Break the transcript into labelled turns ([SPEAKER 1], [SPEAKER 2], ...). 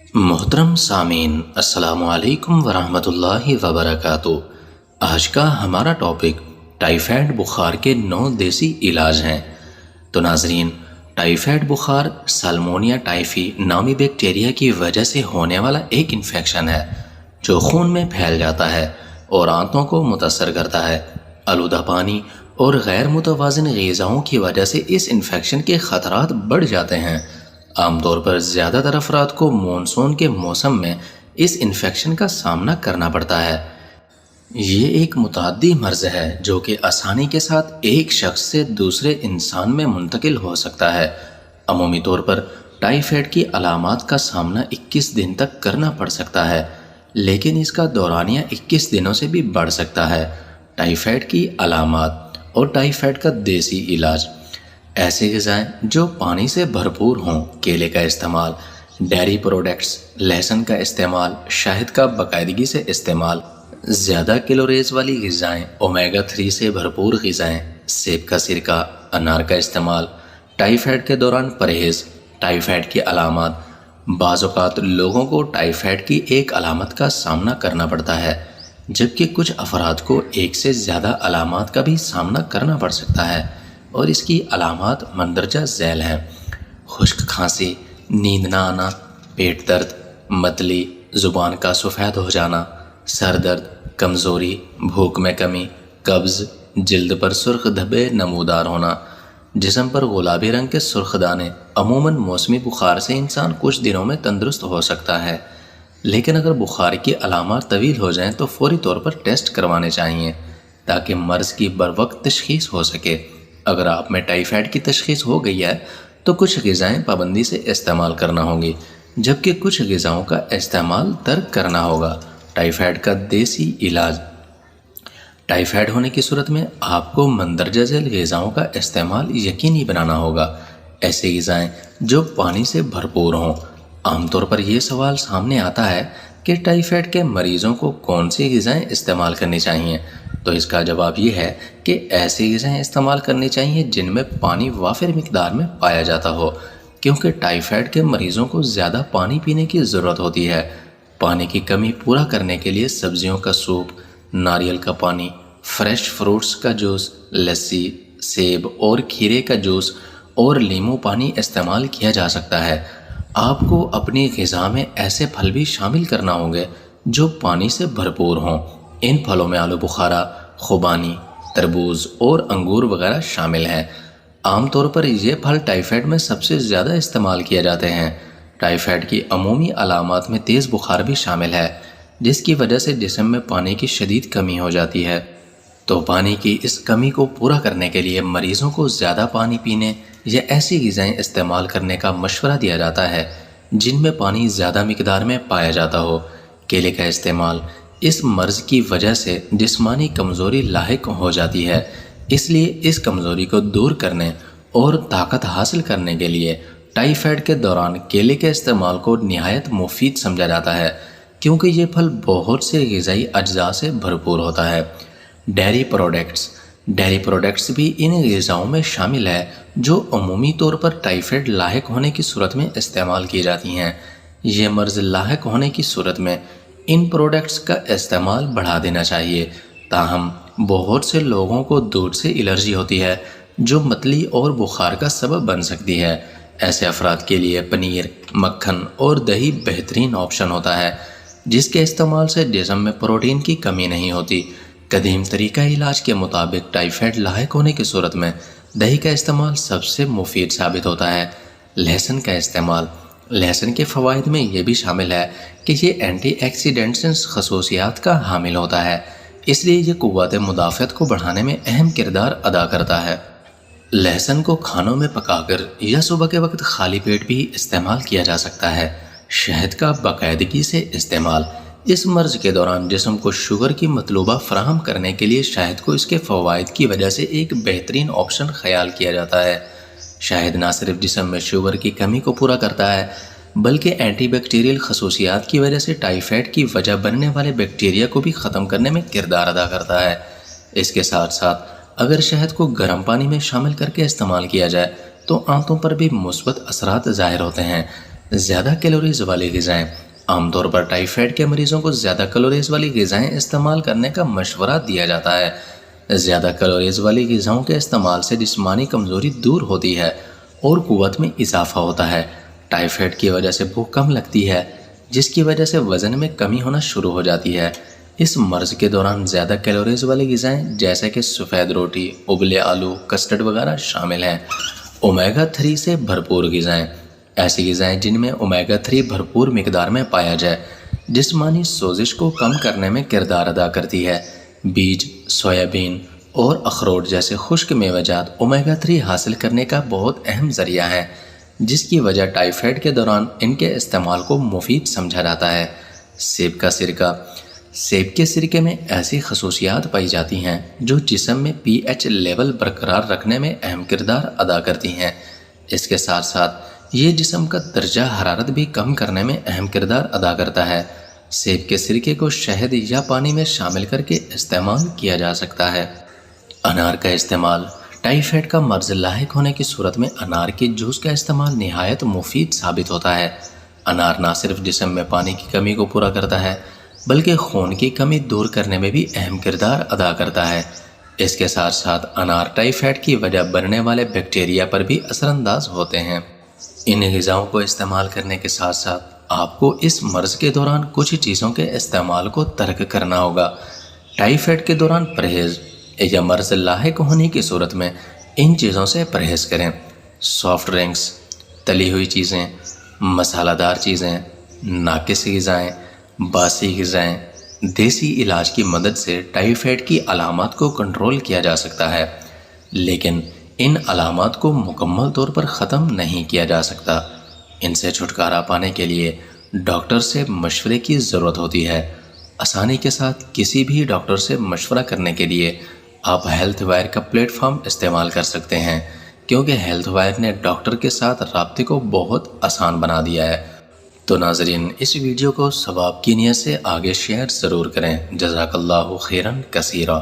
[SPEAKER 1] محترم سامعین، السلام علیکم ورحمۃ اللہ وبرکاتہ۔ آج کا ہمارا ٹاپک ٹائیفائڈ بخار کے 9 دیسی علاج ہیں۔ تو ناظرین، ٹائیفائڈ بخار سالمونیا ٹائفی نامی بیکٹیریا کی وجہ سے ہونے والا ایک انفیکشن ہے جو خون میں پھیل جاتا ہے اور آنتوں کو متاثر کرتا ہے۔ آلودہ پانی اور غیر متوازن غذاؤں کی وجہ سے اس انفیکشن کے خطرات بڑھ جاتے ہیں۔ عام طور پر زیادہ تر افراد کو مونسون کے موسم میں اس انفیکشن کا سامنا کرنا پڑتا ہے۔ یہ ایک متعدی مرض ہے جو کہ آسانی کے ساتھ ایک شخص سے دوسرے انسان میں منتقل ہو سکتا ہے۔ عمومی طور پر ٹائیفائڈ کی علامات کا سامنا 21 دن تک کرنا پڑ سکتا ہے، لیکن اس کا دورانیہ 21 دنوں سے بھی بڑھ سکتا ہے۔ ٹائیفائڈ کی علامات اور ٹائیفائڈ کا دیسی علاج: ایسے غذائیں جو پانی سے بھرپور ہوں، کیلے کا استعمال، ڈیری پروڈکٹس، لہسن کا استعمال، شہد کا باقاعدگی سے استعمال، زیادہ کیلوریز والی غذائیں، اومیگا 3 سے بھرپور غذائیں، سیب کا سرکہ، انار کا استعمال۔ ٹائیفائڈ کے دوران پرہیز۔ ٹائیفائڈ کی علامات: بعض اوقات لوگوں کو ٹائیفائڈ کی ایک علامت کا سامنا کرنا پڑتا ہے، جبکہ کچھ افراد کو ایک سے زیادہ علامات کا بھی سامنا کرنا پڑ سکتا ہے، اور اس کی علامات مندرجہ ذیل ہیں: خشک کھانسی، نیند نہ آنا، پیٹ درد، متلی، زبان کا سفید ہو جانا، سر درد، کمزوری، بھوک میں کمی، قبض، جلد پر سرخ دھبے نمودار ہونا، جسم پر گلابی رنگ کے سرخ دانے۔ عموماً موسمی بخار سے انسان کچھ دنوں میں تندرست ہو سکتا ہے، لیکن اگر بخار کی علامات طویل ہو جائیں تو فوری طور پر ٹیسٹ کروانے چاہیے تاکہ مرض کی بروقت تشخیص ہو سکے۔ اگر آپ میں ٹائیفائڈ کی تشخیص ہو گئی ہے تو کچھ غذائیں پابندی سے استعمال کرنا ہوں گی، جبکہ کچھ غذاؤں کا استعمال ترک کرنا ہوگا۔ ٹائیفائڈ کا دیسی علاج: ٹائیفائڈ ہونے کی صورت میں آپ کو مندرجہ ذیل غذاؤں کا استعمال یقینی بنانا ہوگا۔ ایسے غذائیں جو پانی سے بھرپور ہوں۔ عام طور پر یہ سوال سامنے آتا ہے کہ ٹائیفائڈ کے مریضوں کو کون سی غذائیں استعمال کرنی چاہیے، تو اس کا جواب یہ ہے کہ ایسی غذائیں استعمال کرنی چاہیے جن میں پانی وافر مقدار میں پایا جاتا ہو، کیونکہ ٹائیفائڈ کے مریضوں کو زیادہ پانی پینے کی ضرورت ہوتی ہے۔ پانی کی کمی پورا کرنے کے لیے سبزیوں کا سوپ، ناریل کا پانی، فریش فروٹس کا جوس، لسی، سیب اور کھیرے کا جوس اور لیموں پانی استعمال کیا جا سکتا ہے۔ آپ کو اپنی غذا میں ایسے پھل بھی شامل کرنا ہوں گے جو پانی سے بھرپور ہوں۔ ان پھلوں میں آلو بخارا، خوبانی، تربوز اور انگور وغیرہ شامل ہیں۔ عام طور پر یہ پھل ٹائیفائڈ میں سب سے زیادہ استعمال کیے جاتے ہیں۔ ٹائیفائڈ کی عمومی علامات میں تیز بخار بھی شامل ہے، جس کی وجہ سے جسم میں پانی کی شدید کمی ہو جاتی ہے۔ تو پانی کی اس کمی کو پورا کرنے کے لیے مریضوں کو زیادہ پانی پینے یا ایسی غذائیں استعمال کرنے کا مشورہ دیا جاتا ہے جن میں پانی زیادہ مقدار میں پایا جاتا ہو۔ کیلے کا استعمال: اس مرض کی وجہ سے جسمانی کمزوری لاحق ہو جاتی ہے، اس لیے اس کمزوری کو دور کرنے اور طاقت حاصل کرنے کے لیے ٹائیفائڈ کے دوران کیلے کے استعمال کو نہایت مفید سمجھا جاتا ہے، کیونکہ یہ پھل بہت سے غذائی اجزاء سے بھرپور ہوتا ہے۔ ڈیری پروڈکٹس: ڈیری پروڈکٹس بھی ان غذاؤں میں شامل ہے جو عمومی طور پر ٹائیفائڈ لاحق ہونے کی صورت میں استعمال کی جاتی ہیں۔ یہ مرض لاحق ہونے کی صورت میں ان پروڈکٹس کا استعمال بڑھا دینا چاہیے، تاہم بہت سے لوگوں کو دودھ سے الرجی ہوتی ہے جو متلی اور بخار کا سبب بن سکتی ہے۔ ایسے افراد کے لیے پنیر، مکھن اور دہی بہترین آپشن ہوتا ہے، جس کے استعمال سے جسم میں پروٹین کی کمی نہیں ہوتی۔ قدیم طریقہ علاج کے مطابق ٹائیفائڈ لاحق ہونے کی صورت میں دہی کا استعمال سب سے مفید ثابت ہوتا ہے۔ لہسن کا استعمال: لہسن کے فوائد میں یہ بھی شامل ہے کہ یہ اینٹی ایکسیڈنٹس خصوصیات کا حامل ہوتا ہے، اس لیے یہ قوت مدافعت کو بڑھانے میں اہم کردار ادا کرتا ہے۔ لہسن کو کھانوں میں پکا کر یا صبح کے وقت خالی پیٹ بھی استعمال کیا جا سکتا ہے۔ شہد کا باقاعدگی سے استعمال: اس مرض کے دوران جسم کو شوگر کی مطلوبہ فراہم کرنے کے لیے شہد کو اس کے فوائد کی وجہ سے ایک بہترین آپشن خیال کیا جاتا ہے۔ شہد نہ صرف جسم میں شوگر کی کمی کو پورا کرتا ہے بلکہ اینٹی بیکٹیریل خصوصیات کی وجہ سے ٹائیفائڈ کی وجہ بننے والے بیکٹیریا کو بھی ختم کرنے میں کردار ادا کرتا ہے۔ اس کے ساتھ ساتھ اگر شہد کو گرم پانی میں شامل کر کے استعمال کیا جائے تو آنتوں پر بھی مثبت اثرات ظاہر ہوتے ہیں۔ زیادہ کیلوریز والی غذائیں۔ عام طور پر ٹائیفائڈ کے مریضوں کو زیادہ کیلوریز والی غذائیں استعمال کرنے کا مشورہ دیا جاتا ہے۔ زیادہ کیلوریز والی غذاؤں کے استعمال سے جسمانی کمزوری دور ہوتی ہے اور قوت میں اضافہ ہوتا ہے۔ ٹائیفائڈ کی وجہ سے بھوک کم لگتی ہے، جس کی وجہ سے وزن میں کمی ہونا شروع ہو جاتی ہے۔ اس مرض کے دوران زیادہ کیلوریز والی غذائیں جیسے کہ سفید روٹی، ابلے آلو، کسٹرڈ وغیرہ شامل ہیں۔ اومیگا 3 سے بھرپور غذائیں۔ ایسی غذائیں جن میں اومیگا 3 بھرپور مقدار میں پایا جائے، جسمانی سوزش کو کم کرنے میں کردار ادا کرتی ہے۔ بیج، سویابین اور اخروٹ جیسے خشک میوہ جات اومیگا 3 حاصل کرنے کا بہت اہم ذریعہ ہیں، جس کی وجہ ٹائیفائڈ کے دوران ان کے استعمال کو مفید سمجھا جاتا ہے۔ سیب کا سرکہ۔ سیب کے سرکے میں ایسی خصوصیات پائی جاتی ہیں جو جسم میں پی ایچ لیول برقرار رکھنے میں اہم کردار ادا کرتی ہیں۔ اس کے ساتھ ساتھ یہ جسم کا درجہ حرارت بھی کم کرنے میں اہم کردار ادا کرتا ہے۔ سیب کے سرکے کو شہد یا پانی میں شامل کر کے استعمال کیا جا سکتا ہے۔ انار کا استعمال۔ ٹائیفائڈ کا مرض لاحق ہونے کی صورت میں انار کے جوس کا استعمال نہایت مفید ثابت ہوتا ہے۔ انار نہ صرف جسم میں پانی کی کمی کو پورا کرتا ہے بلکہ خون کی کمی دور کرنے میں بھی اہم کردار ادا کرتا ہے۔ اس کے ساتھ ساتھ انار ٹائیفائڈ کی وجہ بننے والے بیکٹیریا پر بھی اثر انداز ہوتے ہیں۔ ان غذاؤں کو استعمال کرنے کے ساتھ ساتھ آپ کو اس مرض کے دوران کچھ چیزوں کے استعمال کو ترک کرنا ہوگا۔ ٹائیفائڈ کے دوران پرہیز یا مرض لاحق ہونے کی صورت میں ان چیزوں سے پرہیز کریں۔ سافٹ ڈرنکس، تلی ہوئی چیزیں، مسالہ دار چیزیں، ناقص غذائیں، باسی غذائیں۔ دیسی علاج کی مدد سے ٹائیفائڈ کی علامات کو کنٹرول کیا جا سکتا ہے، لیکن ان علامات کو مکمل طور پر ختم نہیں کیا جا سکتا۔ ان سے چھٹکارا پانے کے لیے ڈاکٹر سے مشورے کی ضرورت ہوتی ہے۔ آسانی کے ساتھ کسی بھی ڈاکٹر سے مشورہ کرنے کے لیے آپ ہیلتھ وائر کا پلیٹ فارم استعمال کر سکتے ہیں، کیونکہ ہیلتھ وائر نے ڈاکٹر کے ساتھ رابطے کو بہت آسان بنا دیا ہے۔ تو ناظرین، اس ویڈیو کو ثواب کی نیت سے آگے شیئر ضرور کریں۔ جزاک اللہ خیرا کثیرا۔